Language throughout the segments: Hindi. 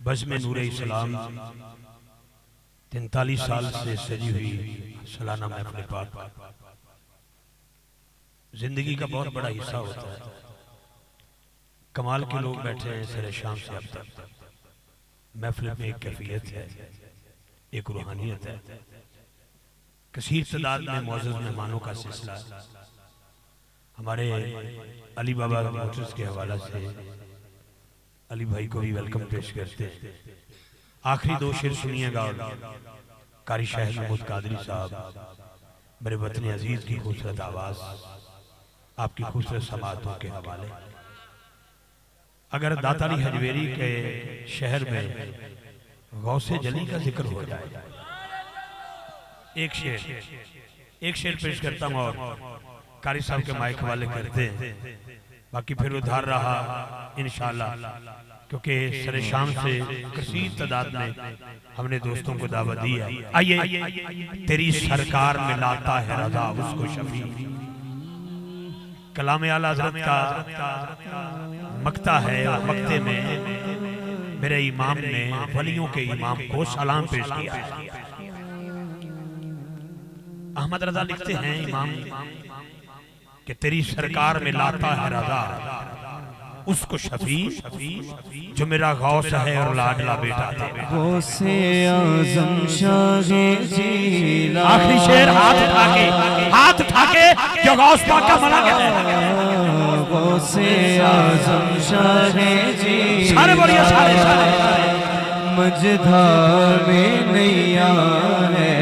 बज़्म नूरे इस्लाम 43 साल से सजी हुई सालाना महफ़िल पाक जिंदगी का बहुत बड़ा हिस्सा होता है। कमाल के लोग बैठे हैं सरे शाम से अब तक। महफिल में एक कैफियत है, एक रूहानियत है। कसीर तादाद में मौजूद मेहमानों का सिलसिला हमारे अली बाबा मोटर्स के हवाला से अली भाई को भी वेलकम पेश करते हैं। आखिरी दो शेर सुनिएगा और कारी शाह महमूद कादरी साहब मेरे वतन अजीज की खूबसूरत आवाज आपकी खूबसूरत समातों के हवाले। अगर दातारी हजवेरी के शहर में गौसे जली का जिक्र हो जाए, एक शेर पेश करता हूँ और कारी साहब के माइक हवाले करते हैं, बाकी फिर उधार रहा इंशाअल्लाह, क्योंकि सरे शाम से कसीर तादाद में हमने दोस्तों को दावत दी है। आइए तेरी सरकार में लाता है रजा उसको शफी। कलाम आला हज़रत का मकता है और मकते में मेरे इमाम ने वलियों के इमाम को सलाम पेश किया है। अहमद रजा लिखते हैं इमाम कि तेरी सरकार में लाता है रजा उसको शफी जो मेरा गौस है और लाडला बेटा था। गौसे आज़म शाहे जीला। आखिरी शेर हाथ उठा के जो गौस पाक का मना कहते हैं। गौसे आज़म शाहे जीला। सारे बोलिए सारे मझधार में नैया है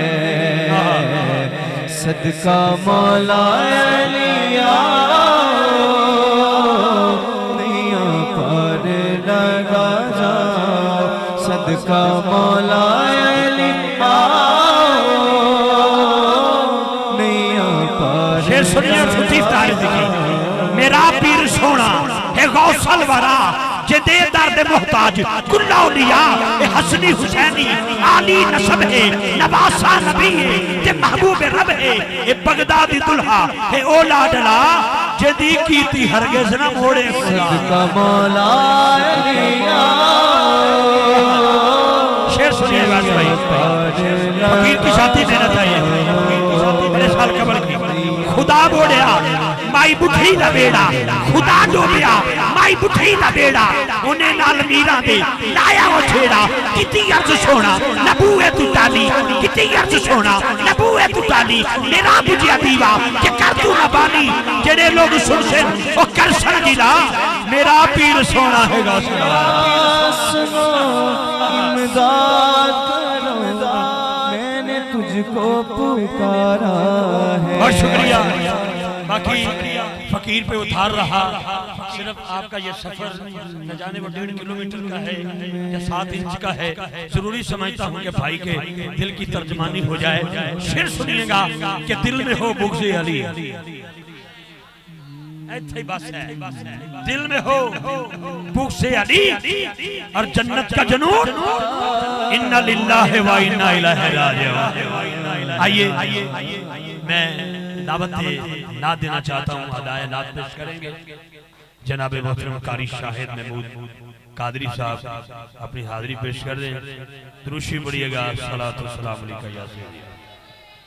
सदका मौला अलिया नैया पर लगा जा सदका मौला अलिया नैया पर। शेर सुनिए छुट्टी तारीफ की। मेरा पीर सोना है गौसल वरा जे दे दर्द मोहताज कुल्ला औलिया ए हसनी हुसैनी आली नसब है नवासा नबी है जे महबूब रब है ए बगदादी दुल्हा है ओ लाडला जे दी कीर्ति हरगिज़ न मोड़े सदका मौला अलिया। शेर सुनिए भाई, फकीर की शादी मेहनत है ये, मेरे साल कबल की खुदा बोलिया माई बुठी दा बेड़ा खुदा डोबिया माई बुठी दा बेड़ा उन्हें नाल मीरा दे लाया वो छेड़ा किती अर्ज सोना नबूए तू टाली किती अर्ज सोना नबूए तू टाली मेरा बुझिया दीवा के कर तू ना बानी जेड़े लोग सुन से ओ कर सर गिला मेरा पीर सोना है सुनो इमदाद करो मैंने तुझको पुकारा है। बहुत शुक्रिया। बाकी फकीर पे उतार रहा सिर्फ आपका ये सफर न जाने वो 1.5 किलोमीटर का है या 7 इंच का है। जरूरी समझता हूँ कि भाई के दिल की तर्जमानी हो जाए। शेर सुनिएगा कि दिल में हो बुग़्ज़े अली बस है, दिल में हो बुग़्ज़े अली और जन्नत का जुनून इन्ना लिल्लाहि व इन्ना इलैहि राजिऊन। आइए मैं दावत ना देना चाहता हूँ, अदाए नात पेश करेंगे जनाब मोहतरम कारी शाहिद महमूद कादरी साहब अपनी हाजिरी पेश कर दें। दुरूद शरीफ पढ़िएगा। सलातो सलाम अलैका या सय्यदी।